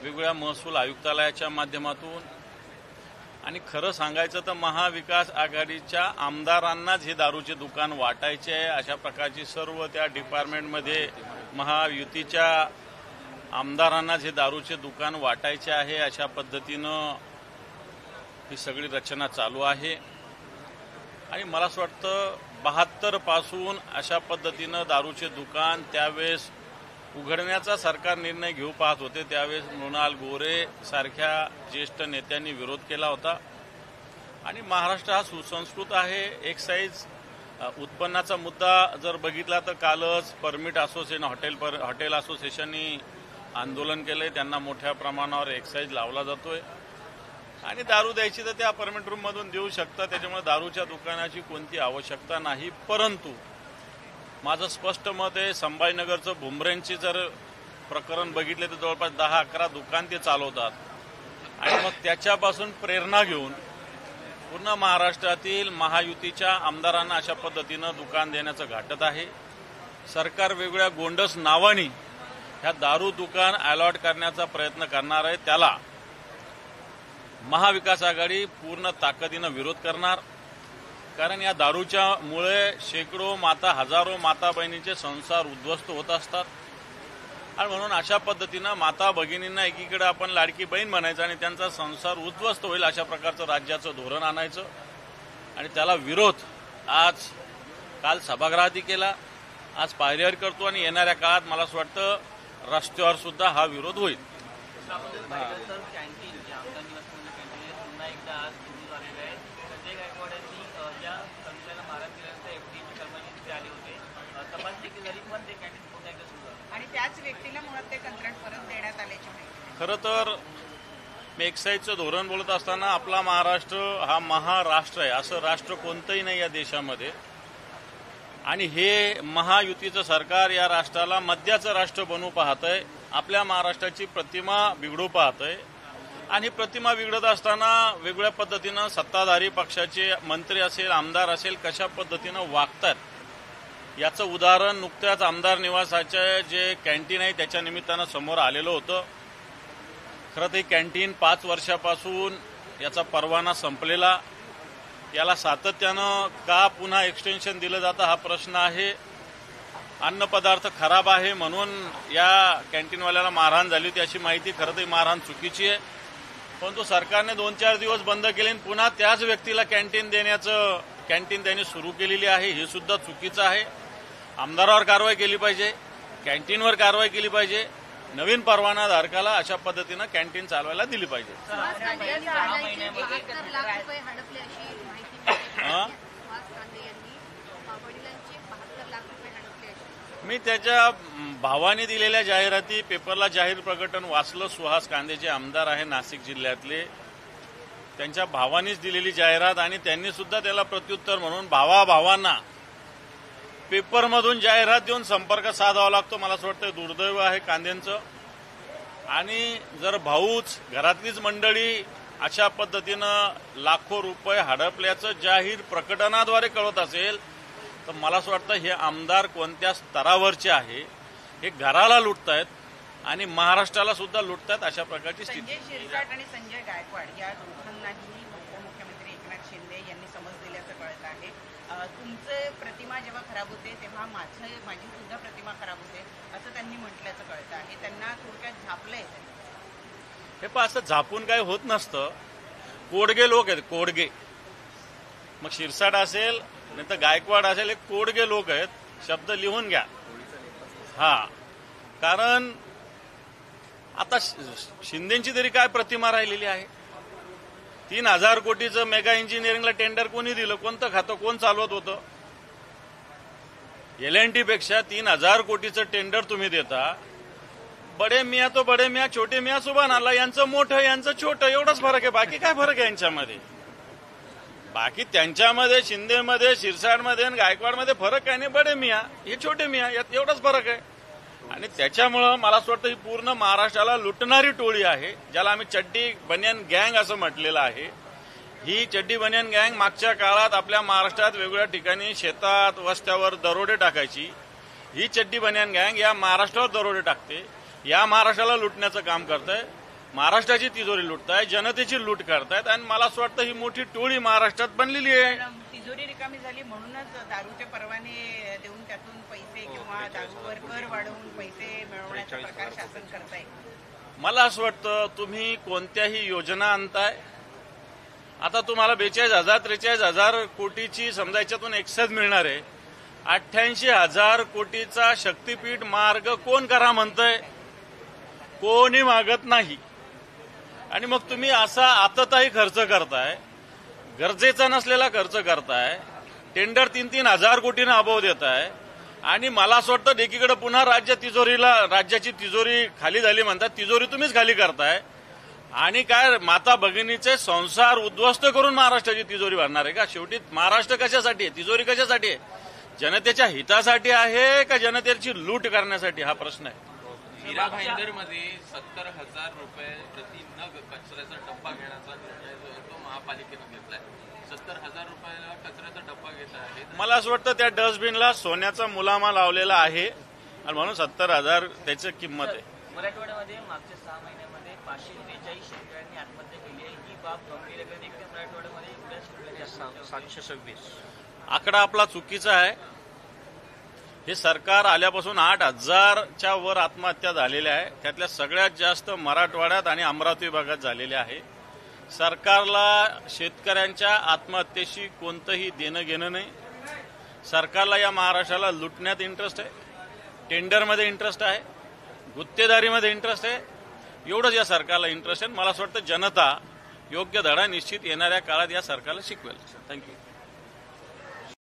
वेगवेगळ्या महसूल आयुक्तालयाच्या माध्यमातून आणि खरं सांगायचं तर महाविकास आघाडीच्या आमदारांनाच हे दारूचे दुकान वाटायचे आहे अशा प्रकारची सर्व त्या डिपार्टमेंटमध्ये महायुतीच्या आमदारांनाच हे दारूचे दुकान वाटायचे आहे अशा पद्धतीनं ही सगळी रचना चालू आहे। आणि मला असं वाटतं 72 पासून अशा पद्धतीनं दारूचे दुकान त्यावेळेस उघडण्याचा सरकार निर्णय घेऊ पाहत होते। त्यावेळेस मृणाल गोरे सारख्या ज्येष्ठ नेत्यांनी विरोध केला होता। आणि महाराष्ट्र हा सुसंस्कृत आहे। एक्साईज उत्पन्नाचा मुद्दा जर बघितला तर कालच परमिट असोसिएशन हॉटेल असोसिएशननी आंदोलन केलंय, त्यांना मोठ्या प्रमाणावर एक्साईज लावला जातोय। आणि दारू द्यायची तर त्या परमिट रूममधून देऊ शकतात, त्याच्यामुळे दारूच्या दुकानाची कोणती आवश्यकता नाही। परंतु माझं स्पष्ट मत आहे, संभाजीनगरचं भुमरेंची जर प्रकरण बघितले तर जवळपास 10-11 दुकान ते चालवतात आणि मग त्याच्यापासून प्रेरणा घेऊन पूर्ण महाराष्ट्रातील महायुतीच्या आमदारांना अशा पद्धतीनं दुकान देण्याचं घाटत आहे। सरकार वेगवेगळ्या गोंडस नावानी ह्या दारू दुकान अलॉट करण्याचा प्रयत्न करणार आहे, त्याला महाविकास आघाडी पूर्ण ताकदीनं विरोध करणार। कारण या दारूच्या मुळे शेकडो हजारो माता बहिणींचे संसार उद्ध्वस्त होत असतात आणि म्हणून अशा पद्धतीनं माता भगिनींना एकीकडे आपण लाडकी बहीण म्हणायचं आणि त्यांचा संसार उद्ध्वस्त होईल अशा प्रकारचं राज्याचं धोरण आणायचं आणि त्याला विरोध काल सभागृहातही केला, आज पायऱ्यावर करतो आणि येणाऱ्या काळात मला असं वाटतं रस्त्यावर सुद्धा हा विरोध होईल। आणि त्याच व्यक्तीला मुळात ते कंत्राट परत देण्यात आल्याची माहिती। खरं तर मी एक्साईजचं धोरण बोलत असताना आपला महाराष्ट्र हा महाराष्ट्र आहे, असं राष्ट्र कोणतंही नाही या देशामध्ये। आणि हे महायुतीचं सरकार या राष्ट्राला मद्याचं राष्ट्र बनवू पाहतंय, आपल्या महाराष्ट्राची प्रतिमा बिघडू पाहतंय। आणि प्रतिमा बिघडत असताना वेगवेगळ्या पद्धतीनं सत्ताधारी पक्षाचे मंत्री असेल आमदार असेल कशा पद्धतीनं वागतात याचं उदाहरण नुकत्याच आमदार निवासाचे जे कॅन्टीन आहे त्याच्या निमित्तानं समोर आलेलं होतं। खरं तर ही कॅन्टीन 5 वर्षापासून याचा परवाना संपलेला, याला सातत्यानं का पुन्हा एक्सटेन्शन दिलं जातं हा प्रश्न आहे। अन्नपदार्थ खराब आहे म्हणून या कॅन्टीनवाल्याला मारहाण झाली होती अशी माहिती, खरं तर मारहाण चुकीची आहे। परंतु सरकारने 2-4 दिवस बंद केले आणि पुन्हा त्याच व्यक्तीला कॅन्टीन त्यांनी सुरू केलेली आहे, हे सुद्धा चुकीचं आहे। आमदारावर कारवाई केली पाहिजे, कॅन्टीनवर कारवाई केली पाहिजे, नवीन परवाना धारकाला अशा पद्धतीनं कॅन्टीन चालवायला दिली पाहिजे। मी त्याच्या भावाने दिलेल्या जाहिराती पेपरला जाहीर प्रकटन वाचलं। सुहास कांदे जे आमदार आहे नाशिक जिल्ह्यातले, त्यांच्या भावानीच दिलेली जाहिरात आणि त्यांनी सुद्धा त्याला प्रत्युत्तर म्हणून भावांना पेपरमधून जाहिरात देऊन संपर्क साधावा लागतो। मला असं वाटतं दुर्दैव आहे कांदेंचं। आणि जर भाऊच घरातलीच मंडळी अशा पद्धतीनं लाखो रुपये हडपल्याचं जाहीर प्रकटनाद्वारे कळवत असेल तर मला असं वाटतं हे आमदार कोणत्या स्तरावरचे आहे, हे घराला लुटतायत आणि महाराष्ट्राला सुद्धा लुटतायत अशा प्रकारची स्थिती। संजय शिरसाट आणि संजय गायकवाड या दोघांनाही उपमुख्यमंत्री एकनाथ शिंदे यांनी समज दिल्याचं कळत आहे। तुमचे प्रतिमा जेव्हा खराब होते तेव्हा माझी सुद्धा प्रतिमा खराब होते असं त्यांनी म्हटल्याचं कळत आहे। त्यांना थोडक्यात झापलंय। हे पण असं झापून काय होत नसतं, कोडगे लोक आहेत, कोडगे। मग शिरसाट असेल नाही तर गायकवाड असेल, हे कोडगे लोक आहेत, शब्द लिहून घ्या। कारण आता शिंदेची तरी काय प्रतिमा राहिलेली आहे? 3000 कोटीचं मेगा इंजिनिअरिंगला टेंडर कोणी दिलं? कोणतं खातं कोण चालवत होतं? LNT पेक्षा 3000 कोटीचं टेंडर तुम्ही देता। बडे मियाँ तो बडे मियाँ, छोटे मियाँ सुभान अल्लाह, यांचं मोठं यांचं छोटं एवढाच फरक आहे, बाकी काय फरक आहे यांच्यामध्ये? बाकी त्यांच्यामध्ये शिंदेमध्ये शिरसाटमध्ये आणि गायकवाडमध्ये फरक आहे नाही, बडे मियाँ हे छोटे मियाँ यात एवढाच फरक आहे। आणि त्याच्यामुळं मला असं वाटतं ही पूर्ण महाराष्ट्राला लुटणारी टोळी आहे, ज्याला आम्ही चड्डी बनियान गँग असं म्हटलेलं आहे। ही चड्डी बनियान गँग मागच्या काळात आपल्या महाराष्ट्रात वेगवेगळ्या ठिकाणी शेतात वस्त्यावर दरोडे टाकायची। ही चड्डी बनियान गँग या महाराष्ट्रावर दरोडे टाकते, या महाराष्ट्राला लुटण्याचं काम करतंय। महाराष्ट्राची तिजोरी लुटतायत, जनतेची लूट करतायत आणि मला असं वाटतं ही मोठी टोळी महाराष्ट्रात बनलेली आहे. पण तिजोरी रिकामी झाली म्हणूनच दारूचे परवाने देऊन त्यातून पैसे किंवा दारूवर कर वाढवून पैसे मिळवण्याचा प्रकार शासन करताय. मला असं वाटतं तुम्ही कोणत्याही योजना आणताय, आता तुम्हाला 42,000-43,000 कोटीची समजा याच्यातून एक्साईज मिळणार आहे. 88,000 कोटीचा शक्तीपीठ मार्ग कोण करा म्हणतंय? कोणी मागत नाही. आणि मग तुम्ही असा आतताही खर्च करताय, गरजेचा नसलेला खर्च करताय, टेंडर 3,000 कोटीनं अभाव देताय. आणि मला असं वाटतं एकीकडे पुन्हा राज्याची तिजोरी खाली झाली म्हणतात, तिजोरी तुम्हीच खाली करताय. आणि काय माता भगिनीचे संसार उद्ध्वस्त करून महाराष्ट्राची तिजोरी भरणार आहे का? शेवटी महाराष्ट्र कशासाठी आहे? तिजोरी कशासाठी आहे? जनतेच्या हितासाठी आहे का जनतेची लूट करण्यासाठी? हा प्रश्न आहे. मीरा भाईंदरमध्ये 70,000 रुपये प्रति नग कचऱ्याचा डब्बा घेण्याचा निर्णय जो आहे तो महापालिकेनं घेतलाय. 70,000 रुपयाला कचऱ्याचा डब्बा घेत आहे. मला असं वाटतं त्या डस्टबिनला सोन्याचा मुलामा लावलेला आहे आणि म्हणून 70,000 त्याची किंमत आहे. मराठवाड्यामध्ये मागच्या 6 महिन्यामध्ये 543 शेतकऱ्यांनी आत्महत्या केली आहे. ही बाब गंभीर आहे. मराठवाड्यामध्ये एवढ्या शेतकऱ्यांच्या 726 आकडा आपला चुकीचा आहे. हे सरकार आल्यापासून 8,000च्या वर आत्महत्या झालेल्या आहे. त्यातल्या सगळ्यात जास्त मराठवाड्यात आणि अमरावती भागात झालेल्या आहे. सरकारला शेतकऱ्यांच्या आत्महत्येशी कोणतंही देणं घेणं नाही. सरकारला या महाराष्ट्राला लुटण्यात इंटरेस्ट आहे, टेंडरमध्ये इंटरेस्ट आहे, गुत्तेदारीमध्ये इंटरेस्ट आहे. एवढंच या सरकारला इंटरेस्ट आहे. मला असं वाटतं जनता योग्य धडा निश्चित येणाऱ्या काळात या सरकारला शिकवेल. थँक्यू.